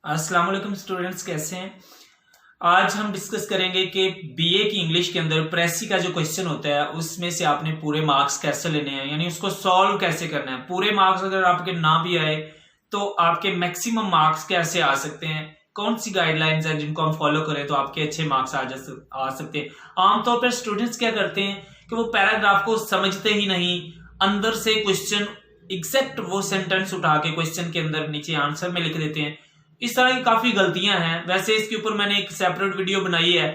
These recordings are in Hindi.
अस्सलाम वालेकुम स्टूडेंट्स, कैसे हैं। आज हम डिस्कस करेंगे कि बीए की इंग्लिश के अंदर प्रेसी का जो क्वेश्चन होता है उसमें से आपने पूरे मार्क्स कैसे लेने हैं, यानी उसको सॉल्व कैसे करना है। पूरे मार्क्स अगर आपके ना भी आए तो आपके मैक्सिमम मार्क्स कैसे आ सकते हैं, कौन सी गाइडलाइंस हैं जिनको हम फॉलो करें तो आपके अच्छे मार्क्स आ सकते हैं। आमतौर पर स्टूडेंट्स क्या करते हैं कि वो पैराग्राफ को समझते ही नहीं, अंदर से क्वेश्चन एग्जैक्ट वो सेंटेंस उठा के क्वेश्चन के अंदर नीचे आंसर में लिख देते हैं। इस तरह की काफी गलतियां हैं। वैसे इसके ऊपर मैंने एक सेपरेट वीडियो बनाई है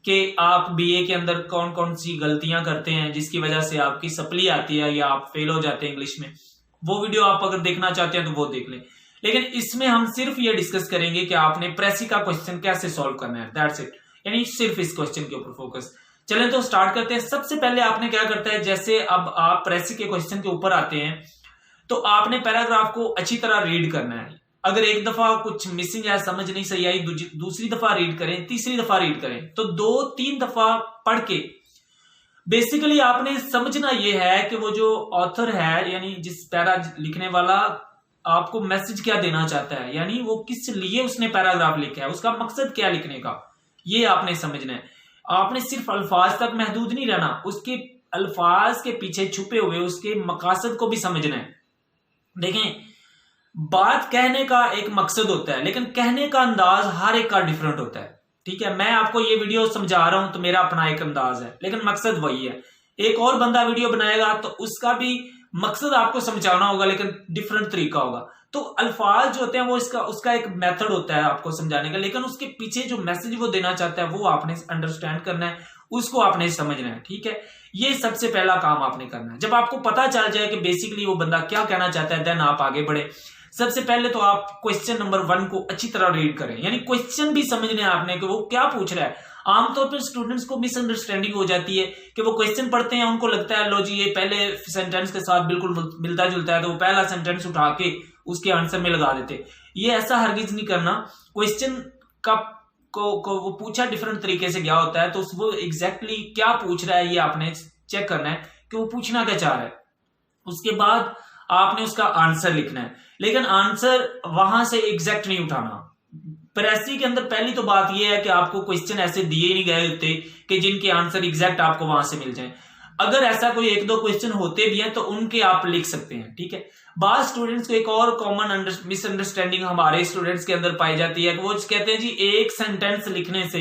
कि आप बीए के अंदर कौन कौन सी गलतियां करते हैं जिसकी वजह से आपकी सप्ली आती है या आप फेल हो जाते हैं इंग्लिश में। वो वीडियो आप अगर देखना चाहते हैं तो वो देख लें। लेकिन इसमें हम सिर्फ ये डिस्कस करेंगे कि आपने प्रेसी का क्वेश्चन कैसे सॉल्व करना है, दैट्स इट। यानी सिर्फ इस क्वेश्चन के ऊपर फोकस। चलें तो स्टार्ट करते हैं। सबसे पहले आपने क्या करता है, जैसे अब आप प्रेसी के क्वेश्चन के ऊपर आते हैं तो आपने पैराग्राफ को अच्छी तरह रीड करना है। अगर एक दफा कुछ मिसिंग है, समझ नहीं सही आई, दूसरी दफा रीड करें, तीसरी दफा रीड करें, तो 2-3 दफा पढ़ के बेसिकली आपने समझना यह है कि वो जो ऑथर है यानी जिस पैरा लिखने वाला आपको मैसेज क्या देना चाहता है, यानी वो किस लिए उसने पैराग्राफ लिखा है, उसका मकसद क्या लिखने का, ये आपने समझना है। आपने सिर्फ अल्फाज तक महदूद नहीं रहना, उसके अल्फाज के पीछे छुपे हुए उसके मकासद को भी समझना है। देखें, बात कहने का एक मकसद होता है लेकिन कहने का अंदाज हर एक का डिफरेंट होता है। ठीक है, मैं आपको ये वीडियो समझा रहा हूं तो मेरा अपना एक अंदाज है लेकिन मकसद वही है। एक और बंदा वीडियो बनाएगा तो उसका भी मकसद आपको समझाना होगा लेकिन डिफरेंट तरीका होगा। तो अल्फाज जो होते हैं वो उसका एक मेथड होता है आपको समझाने का, लेकिन उसके पीछे जो मैसेज वो देना चाहता है वो आपने अंडरस्टैंड करना है, उसको आपने समझना है। ठीक है, ये सबसे पहला काम आपने करना है। जब आपको पता चल जाए कि बेसिकली वो बंदा क्या कहना चाहता है, देन आप आगे बढ़े। सबसे पहले तो आप क्वेश्चन नंबर 1 को अच्छी तरह रीड करें, यानी क्वेश्चन भी समझने आपने कि वो क्या पूछ रहा है। आमतौर पर स्टूडेंट्स को मिसअंडरस्टैंडिंग हो जाती है कि वो क्वेश्चन पढ़ते हैं, उनको लगता है लो जी ये पहले सेंटेंस के साथ बिल्कुल मिलता जुलता है, तो वो पहला सेंटेंस उठा के उसके आंसर में लगा देते। ये ऐसा हरगिज नहीं करना। क्वेश्चन का को वो पूछा डिफरेंट तरीके से गया होता है, तो वो एग्जैक्टली क्या पूछ रहा है ये आपने चेक करना है कि वो पूछना क्या चाह रहा है। उसके बाद आपने उसका आंसर लिखना है, लेकिन आंसर वहां से एग्जैक्ट नहीं उठाना। प्रेसी के अंदर पहली तो बात यह है कि आपको क्वेश्चन ऐसे दिए नहीं गए होते कि जिनके आंसर एग्जैक्ट आपको वहां से मिल जाएं। अगर ऐसा कोई 1-2 क्वेश्चन होते भी हैं तो उनके आप लिख सकते हैं। ठीक है, बाद स्टूडेंट्स को एक और कॉमन मिसअंडरस्टैंडिंग हमारे स्टूडेंट्स के अंदर पाई जाती है कि वो कहते हैं जी एक सेंटेंस लिखने से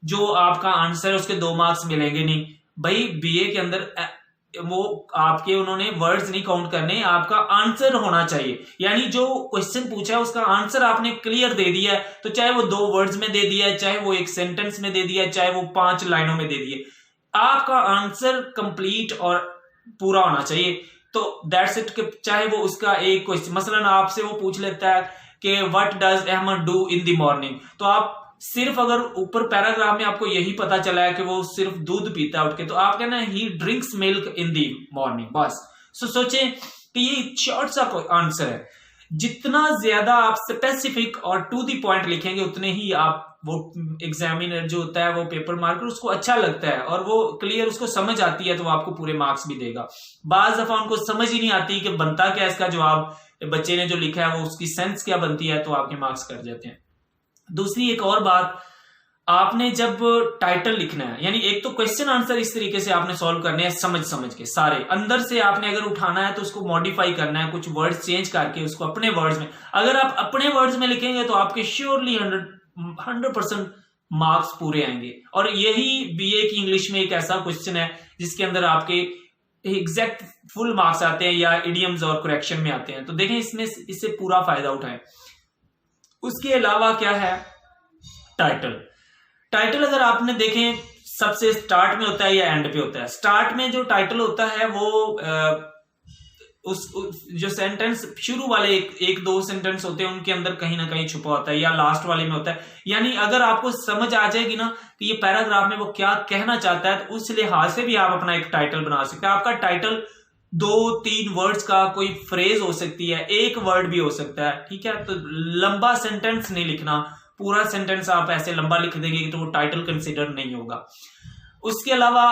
जो आपका आंसर है उसके 2 मार्क्स मिलेंगे। नहीं भाई, बीए के अंदर वो आपके उन्होंने वर्ड्स नहीं काउंट करने, आपका आंसर होना चाहिए। यानी जो क्वेश्चन पूछा है उसका आंसर आपने क्लियर दे दिया है, तो चाहे वो 2 वर्ड्स में दे दिया है, चाहे वो एक सेंटेंस में दे दिया है, चाहे वो 5 लाइनों में दे दिए, आपका आंसर कंप्लीट और पूरा होना चाहिए। तो दैट्स इट। चाहे वो उसका एक क्वेश्चन मसलन आपसे वो पूछ लेता है कि what does Ahmed do in the morning, तो आप सिर्फ अगर ऊपर पैराग्राफ में आपको यही पता चला है कि वो सिर्फ दूध पीता है उठ के, तो आप कहना ही drinks milk in the morning, बस। सोचें कि ये शॉर्ट सा आंसर है। जितना ज्यादा आप स्पेसिफिक और टू दी पॉइंट लिखेंगे उतने ही आप वो एग्जामिनर जो होता है वो पेपर मार्कर उसको अच्छा लगता है और वो क्लियर उसको समझ आती है, तो वो आपको पूरे मार्क्स भी देगा। बाज दफा उनको समझ ही नहीं आती कि बनता क्या इसका जवाब, बच्चे ने जो लिखा है वो उसकी सेंस क्या बनती है, तो आपके मार्क्स कट जाते हैं। दूसरी एक और बात, आपने जब टाइटल लिखना है, यानी एक तो क्वेश्चन आंसर इस तरीके से आपने सॉल्व करने हैं समझ के सारे, अंदर से आपने अगर उठाना है तो उसको मॉडिफाई करना है, कुछ वर्ड्स चेंज करके उसको अपने वर्ड्स में। अगर आप अपने वर्ड्स में लिखेंगे तो आपके श्योरली 100% मार्क्स पूरे आएंगे। और यही बीए की इंग्लिश में एक ऐसा क्वेश्चन है जिसके अंदर आपके एग्जैक्ट फुल मार्क्स आते हैं या इडियम्स और करेक्शन में आते हैं। तो देखें, इसमें इससे पूरा फायदा उठाएं। उसके अलावा क्या है, टाइटल अगर आपने देखें सबसे स्टार्ट में होता है या एंड पे होता है। स्टार्ट में जो टाइटल होता है वो जो सेंटेंस शुरू वाले एक 2 सेंटेंस होते हैं उनके अंदर कहीं ना कहीं छुपा होता है, या लास्ट वाले में होता है। यानी अगर आपको समझ आ जाएगी ना कि ये पैराग्राफ में वो क्या कहना चाहता है, तो उस लिहाज से भी आप अपना एक टाइटल बना सकते हैं। आपका टाइटल 2-3 वर्ड्स का कोई फ्रेज हो सकती है, एक वर्ड भी हो सकता है। ठीक है, तो लंबा सेंटेंस नहीं लिखना, पूरा सेंटेंस आप ऐसे लंबा लिख देंगे तो वो टाइटल कंसिडर नहीं होगा। उसके अलावा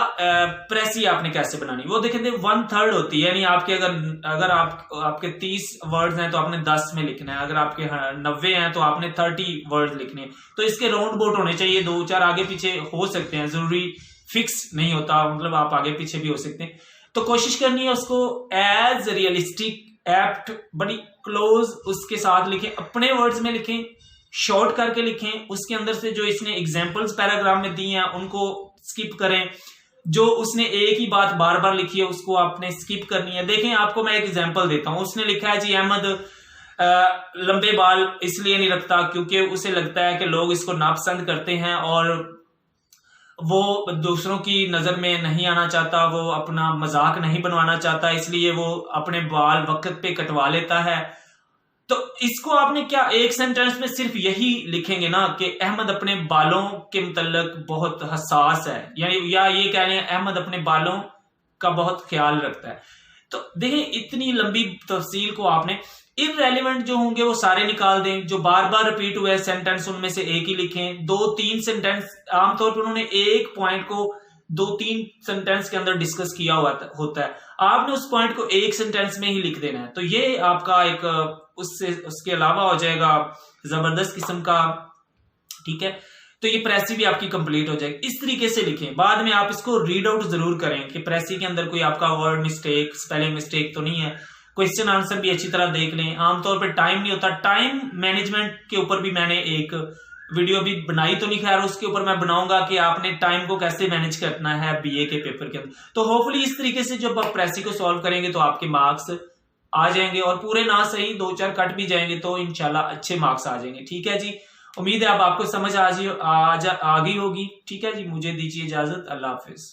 प्रेसी आपने कैसे बनानी, वो देखें 1/3 होती है, यानी आपके अगर आपके 30 वर्ड्स हैं तो आपने 10 में लिखना है, अगर आपके 90 हैं तो आपने 30 वर्ड्स लिखने। तो इसके राउंड बोट होने चाहिए, 2-4 आगे पीछे हो सकते हैं, जरूरी फिक्स नहीं होता, मतलब आप आगे पीछे भी हो सकते हैं। तो कोशिश करनी है उसको एज रियलिस्टिक, एप्ट, बड़ी क्लोज उसके साथ लिखें, अपने वर्ड्स में लिखें, शॉर्ट करके लिखें। उसके अंदर से जो इसने एग्जाम्पल्स पैराग्राफ में दी हैं उनको स्किप करें, जो उसने एक ही बात बार बार लिखी है उसको आपने स्किप करनी है। देखें आपको मैं एक एग्जाम्पल देता हूं, उसने लिखा है जी अहमद लंबे बाल इसलिए नहीं रखता क्योंकि उसे लगता है कि लोग इसको नापसंद करते हैं और वो दूसरों की नजर में नहीं आना चाहता, वो अपना मजाक नहीं बनवाना चाहता, इसलिए वो अपने बाल वक्त पे कटवा लेता है। तो इसको आपने क्या एक सेंटेंस में सिर्फ यही लिखेंगे ना कि अहमद अपने बालों के मुतल्लिक बहुत हसास है, या ये कह लें अहमद अपने बालों का बहुत ख्याल रखता है। तो देखें इतनी लंबी तफसील को आपने, इररेलेवेंट जो होंगे वो सारे निकाल दें, जो बार बार रिपीट हुए सेंटेंस उनमें से एक ही लिखें। 2-3 सेंटेंस, आमतौर पर उन्होंने एक पॉइंट को 2-3 सेंटेंस के अंदर डिस्कस किया हुआ होता है, आपने उस पॉइंट को एक सेंटेंस में ही लिख देना है। तो ये आपका एक उसके अलावा हो जाएगा जबरदस्त किस्म का, ठीक है। तो ये प्रेसी भी आपकी कंप्लीट हो जाएगी। इस तरीके से लिखें, बाद में आप इसको रीड आउट जरूर करें कि प्रेसी के अंदर कोई आपका वर्ड मिस्टेक, स्पेलिंग मिस्टेक तो नहीं है। क्वेश्चन आंसर भी अच्छी तरह देख लें। आमतौर पर टाइम नहीं होता, टाइम मैनेजमेंट के ऊपर भी मैंने एक वीडियो भी बनाई तो नहीं, खैर उसके ऊपर मैं बनाऊंगा कि आपने टाइम को कैसे मैनेज करना है बीए के पेपर के अंदर। तो होपफुली इस तरीके से जब आप प्रेसी को सॉल्व करेंगे तो आपके मार्क्स आ जाएंगे, और पूरे ना सही 2-4 कट भी जाएंगे तो इंशाल्लाह अच्छे मार्क्स आ जाएंगे। ठीक है जी, उम्मीद है अब आपको समझ आ गई होगी। ठीक है जी, मुझे दीजिए इजाजत, अल्लाह हाफिज।